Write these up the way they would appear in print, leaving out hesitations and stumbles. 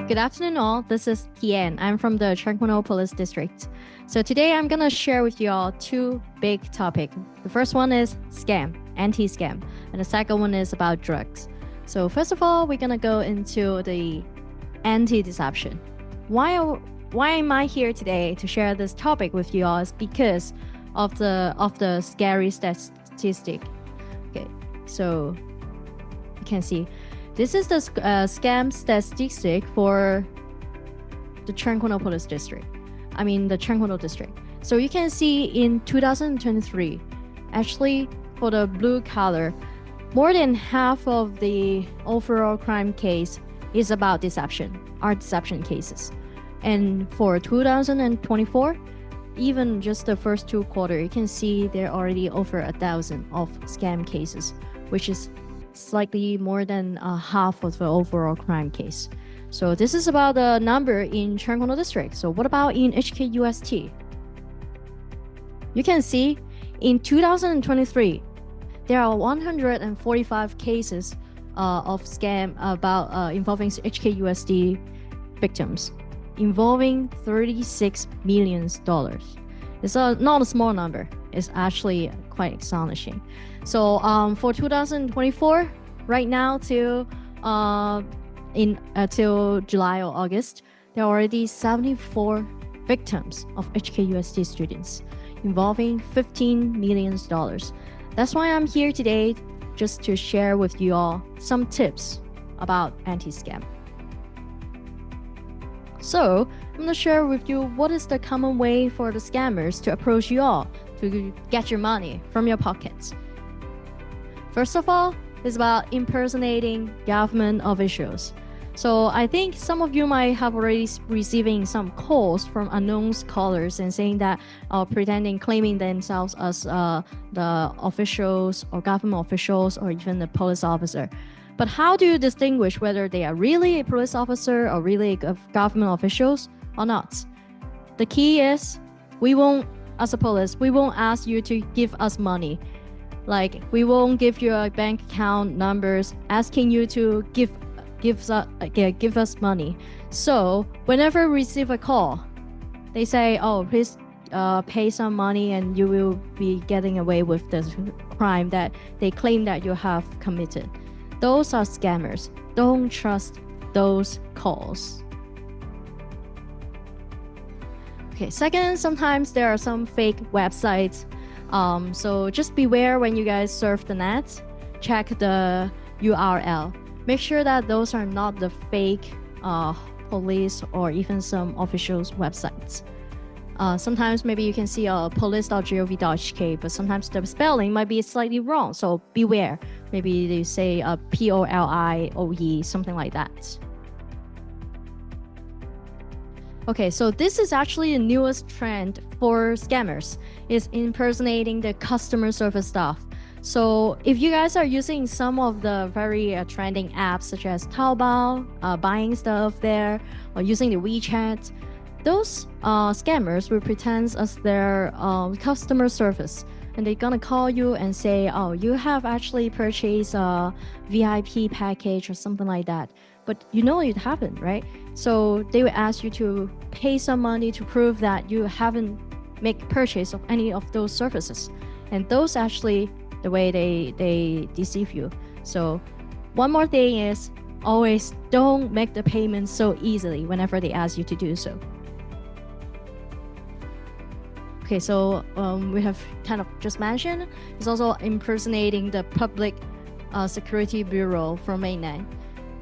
Good afternoon all, this is Tian. I'm from the Tranquillo Police District. So today I'm gonna share with you all two big topics. The first one is scam, anti-scam, and the second one is about drugs. So first of all, we're gonna go into the anti-deception. Why am I here today to share this topic with you all is because of the scary statistic. Okay, so you can see this is the scam statistic for the Tranquillo Police District. I mean the Tranquillo District. So you can see in 2023, actually for the blue color, more than half of the overall crime case is about deception, are deception cases. And for 2024, even just the first two quarters, you can see there are already over 1,000 of scam cases, which is slightly more than half of the overall crime case. So this is about the number in Tranquillo District. So what about in HKUST? You can see in 2023, there are 145 cases of scam about involving HKUST victims, involving $36 million. It's not a small number. It's actually quite astonishing. So for 2024, right now till July or August, there are already 74 victims of HKUST students, involving $15 million. That's why I'm here today, just to share with you all some tips about anti-scam. So I'm going to share with you what is the common way for the scammers to approach you all to get your money from your pockets. First of all, it's about impersonating government officials. So I think some of you might have already receiving some calls from unknown callers and saying that, claiming themselves as the officials or government officials or even the police officer. But how do you distinguish whether they are really a police officer or really government officials or not? The key is as a police, we won't ask you to give us money. Like, we won't give you a bank account numbers asking you to give us money. So whenever we receive a call, they say, oh, please pay some money and you will be getting away with the crime that they claim that you have committed. Those are scammers. Don't trust those calls. Okay, second, sometimes there are some fake websites. So just beware when you guys surf the net, check the URL. Make sure that those are not the fake police or even some officials' websites. Sometimes maybe you can see police.gov.hk, but sometimes the spelling might be slightly wrong, so beware. Maybe they say POLIOE, something like that. Okay, so this is actually the newest trend for scammers, is impersonating the customer service staff. So if you guys are using some of the very trending apps such as Taobao, buying stuff there, or using the WeChat, those scammers will pretend as their customer service. And they're gonna call you and say, oh, you have actually purchased a VIP package or something like that. But you know it happened, right? So they will ask you to pay some money to prove that you haven't made purchase of any of those services. And those actually the way they deceive you. So one more thing is, always don't make the payment so easily whenever they ask you to do so. Okay, so we have kind of just mentioned, it's also impersonating the Public Security Bureau from mainland.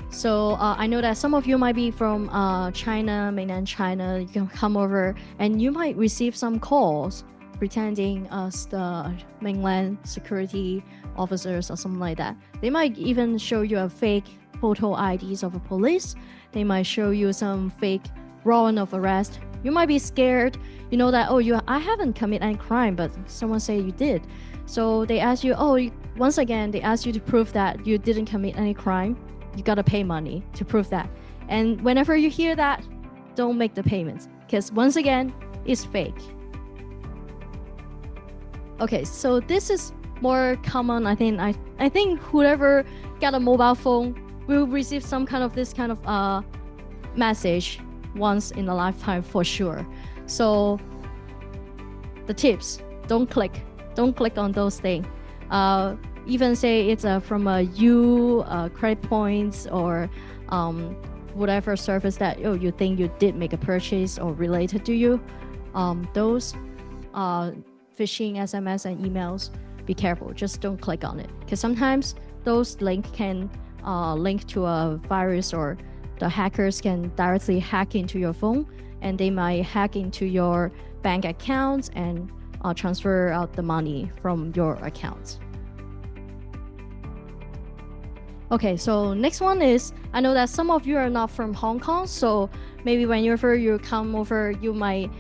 So I know that some of you might be from China, mainland China. You can come over and you might receive some calls pretending as the mainland security officers or something like that. They might even show you a fake photo IDs of a police. They might show you some fake warrant of arrest. You might be scared. You know that, I haven't committed any crime, but someone say you did. So they ask you, once again, they ask you to prove that you didn't commit any crime. You gotta pay money to prove that. And whenever you hear that, don't make the payments, because once again, it's fake. Okay, so this is more common. I think whoever got a mobile phone will receive some kind of this kind of message once in a lifetime for sure. So the tips, don't click on those things. Even say it's from a credit points or whatever service that you think you did make a purchase or related to you. Those phishing SMS and emails, be careful. Just don't click on it, because sometimes those links can link to a virus, or the hackers can directly hack into your phone, and they might hack into your bank accounts and transfer out the money from your accounts. Okay, so next one is, I know that some of you are not from Hong Kong, so maybe whenever you come over, you might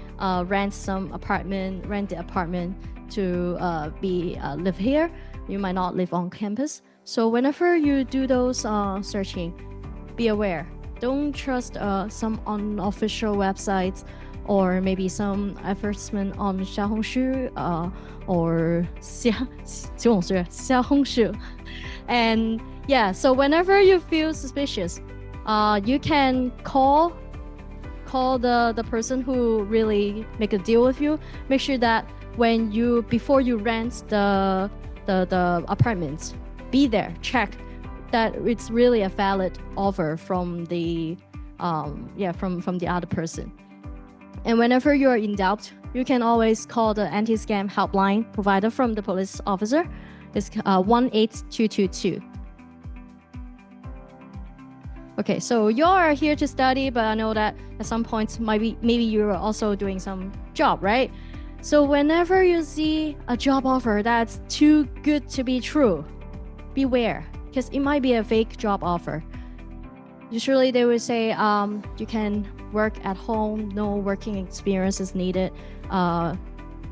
rent the apartment to live here. You might not live on campus. So whenever you do those searching, be aware. Don't trust some unofficial websites, or maybe some advertisement on Xiaohongshu or Xiaohongshu. And yeah, so whenever you feel suspicious, you can call the person who really make a deal with you. Make sure that before you rent the apartments, be there, check that it's really a valid offer from the from the other person. And whenever you are in doubt, you can always call the anti-scam helpline provided from the police officer. It's 18222. Okay, so you are here to study, but I know that at some points maybe you're also doing some job, right? So whenever you see a job offer that's too good to be true, beware, because it might be a fake job offer. Usually they will say you can work at home, no working experience is needed,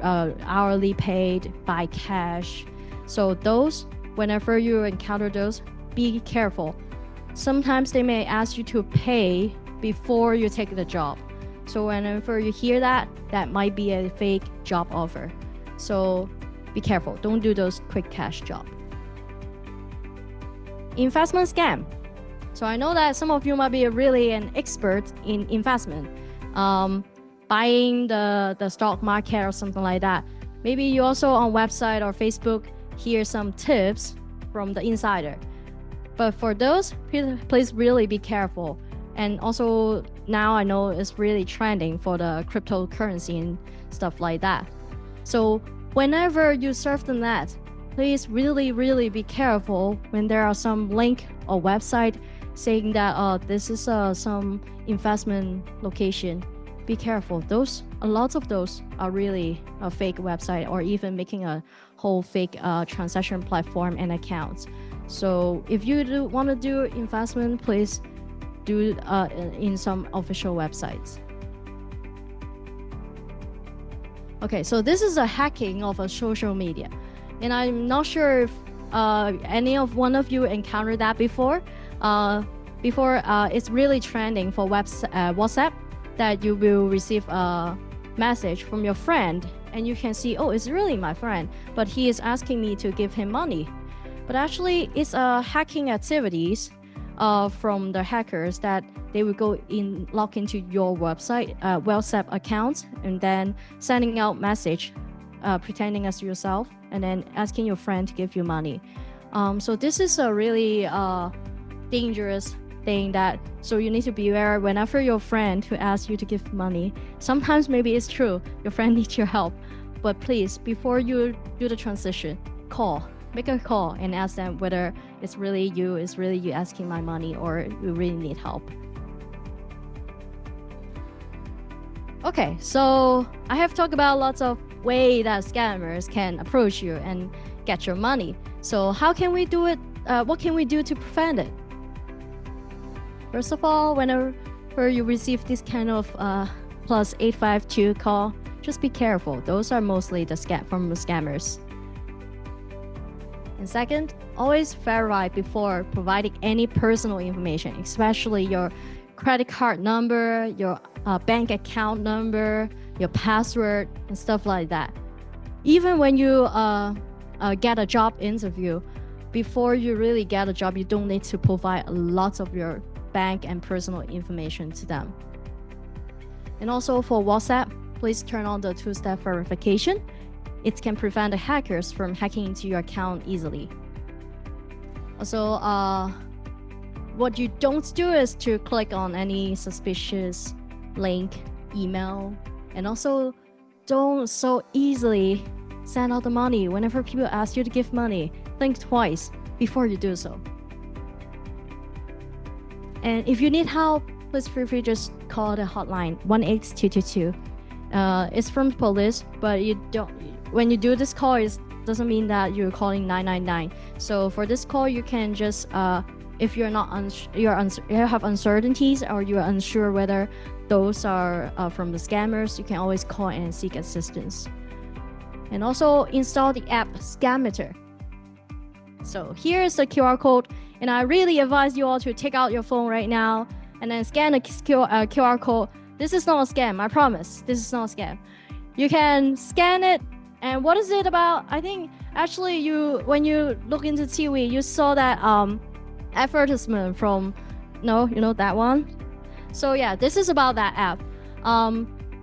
hourly paid by cash. So those, whenever you encounter those, be careful. Sometimes they may ask you to pay before you take the job. So whenever you hear that, that might be a fake job offer. So be careful. Don't do those quick cash jobs. Investment scam. So I know that some of you might be really an expert in investment, buying the stock market or something like that. Maybe you also on website or Facebook hear some tips from the insider. But for those, please really be careful. And also now I know it's really trending for the cryptocurrency and stuff like that. So whenever you surf the net, please really be careful when there are some link or website saying that this is some investment location. Be careful. A lot of those are really a fake website, or even making a whole fake transaction platform and accounts. So if you want to do investment, please do in some official websites. Okay, so this is a hacking of a social media, and I'm not sure if any of one of you encountered that before. It's really trending for WhatsApp, that you will receive a message from your friend, and you can see, oh, it's really my friend, but he is asking me to give him money. But actually, it's hacking activities from the hackers, that they will log into your WhatsApp account, and then sending out message, pretending as yourself, and then asking your friend to give you money. So this is a really dangerous thing, so you need to be aware whenever your friend who asks you to give money. Sometimes maybe it's true, your friend needs your help, but please, before you do the transition, make a call and ask them whether it's really you asking my money, or you really need help. Okay, so I have talked about lots of ways that scammers can approach you and get your money. So how can we do it? What can we do to prevent it? First of all, whenever you receive this kind of +852 call, just be careful. Those are mostly from the scammers. And second, always verify before providing any personal information, especially your credit card number, your bank account number, your password, and stuff like that. Even when you get a job interview, before you really get a job, you don't need to provide lots of your bank and personal information to them. And also for WhatsApp, please turn on the two-step verification. It can prevent the hackers from hacking into your account easily. Also, what you don't do is to click on any suspicious link, email, and also don't so easily send out the money. Whenever people ask you to give money, think twice before you do so. And if you need help, please feel free to just call the hotline 18222. It's from police, but when you do this call, it doesn't mean that you're calling 999. So for this call, you can just if you're not you have uncertainties or you're unsure whether those are from the scammers, you can always call and seek assistance. And also install the app Scammeter. So here is the QR code, and I really advise you all to take out your phone right now and then scan the QR code. This is not a scam, I promise. This is not a scam. You can scan it, and what is it about? I think actually when you look into TV, you saw that advertisement from, that one. So yeah, this is about that app.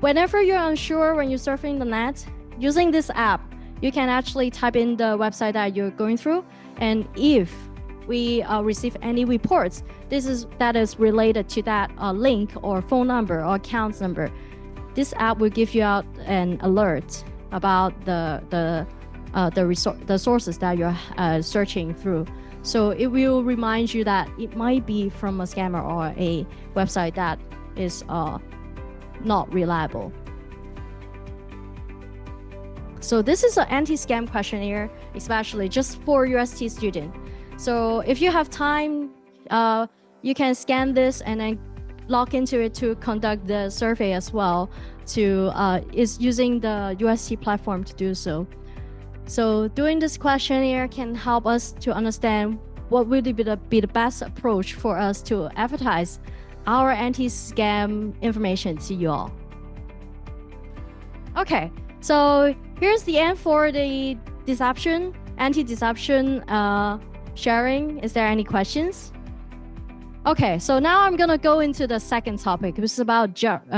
Whenever you're unsure when you're surfing the net, using this app, you can actually type in the website that you're going through, and if we receive any reports that is related to that link or phone number or account number, this app will give you out an alert about the sources that you're searching through. So it will remind you that it might be from a scammer or a website that is not reliable. So this is an anti-scam questionnaire, especially just for UST student. So if you have time, you can scan this and then log into it to conduct the survey as well. Is using the UST platform to do so. So doing this questionnaire can help us to understand what would be the best approach for us to advertise our anti-scam information to you all. Okay, so here's the end for the anti-deception sharing. Is there any questions? Okay, so now I'm gonna go into the second topic, which is about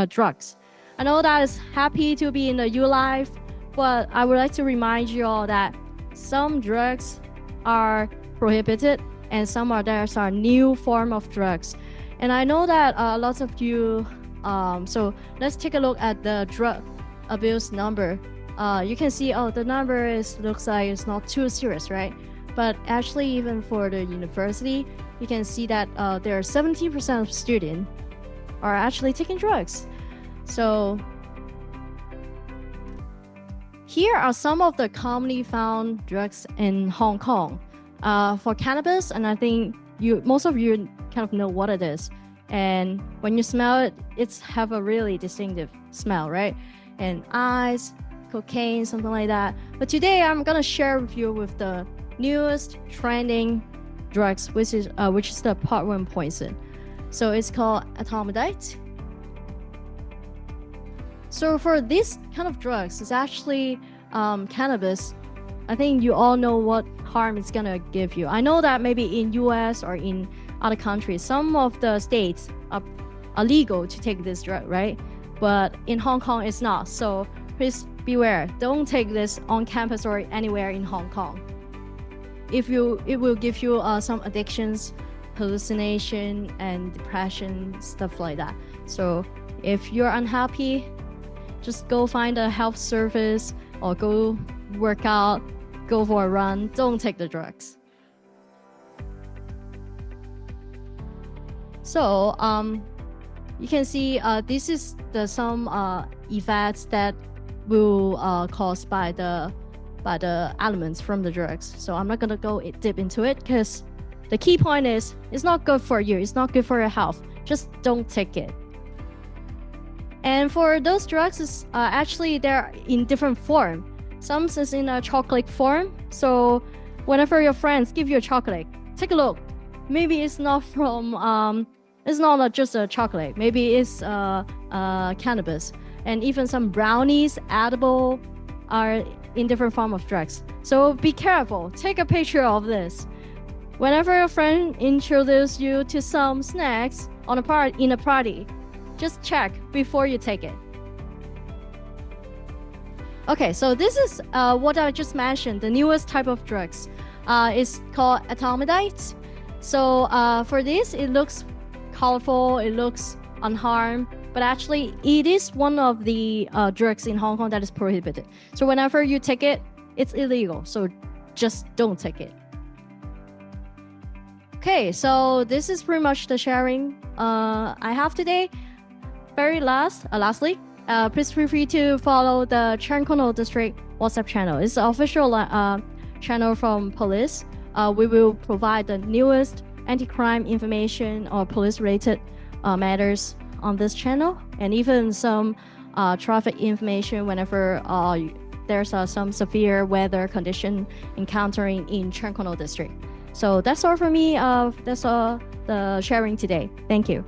drugs. I know that is happy to be in the U Life, but I would like to remind you all that some drugs are prohibited and some are new form of drugs. And I know that lots of you, so let's take a look at the drug abuse number. You can see, the number looks like it's not too serious, right? But actually, even for the university, you can see that there are 17% of students are actually taking drugs. So here are some of the commonly found drugs in Hong Kong. For cannabis, and I think most of you kind of know what it is. And when you smell it, it's have a really distinctive smell, right? And ice, cocaine, something like that. But today I'm gonna share with you with the newest trending drugs, which is the part 1 poison. So it's called etomidate. So for this kind of drugs, it's actually cannabis. I think you all know what harm it's gonna give you. I know that maybe in US or in other countries, some of the states are legal to take this drug, right? But in Hong Kong, it's not. So please beware. Don't take this on campus or anywhere in Hong Kong. It will give you some addictions, hallucination, and depression, stuff like that. So if you're unhappy, just go find a health service or go work out, go for a run. Don't take the drugs. So you can see this is some effects that will caused by the elements from the drugs. So I'm not gonna go deep into it because the key point is it's not good for you. It's not good for your health. Just don't take it. And for those drugs, actually they're in different form. Some is in a chocolate form. So whenever your friends give you a chocolate, take a look. Maybe it's not from it's not just a chocolate. Maybe it's cannabis. And even some brownies, edible, are in different form of drugs. So be careful. Take a picture of this. Whenever a friend introduces you to some snacks in a party, just check before you take it. Okay, so this is what I just mentioned, the newest type of drugs. It's called etomidate. So for this, it looks colorful, it looks unharmed, but actually it is one of the drugs in Hong Kong that is prohibited. So whenever you take it, it's illegal. So just don't take it. Okay, so this is pretty much the sharing I have today. Lastly, please feel free to follow the Tseung Kwan O District WhatsApp channel. It's the official channel from police. We will provide the newest anti-crime information or police-related matters on this channel, and even some traffic information whenever there's some severe weather condition encountering in Tseung Kwan O District. So that's all for me. That's all the sharing today. Thank you.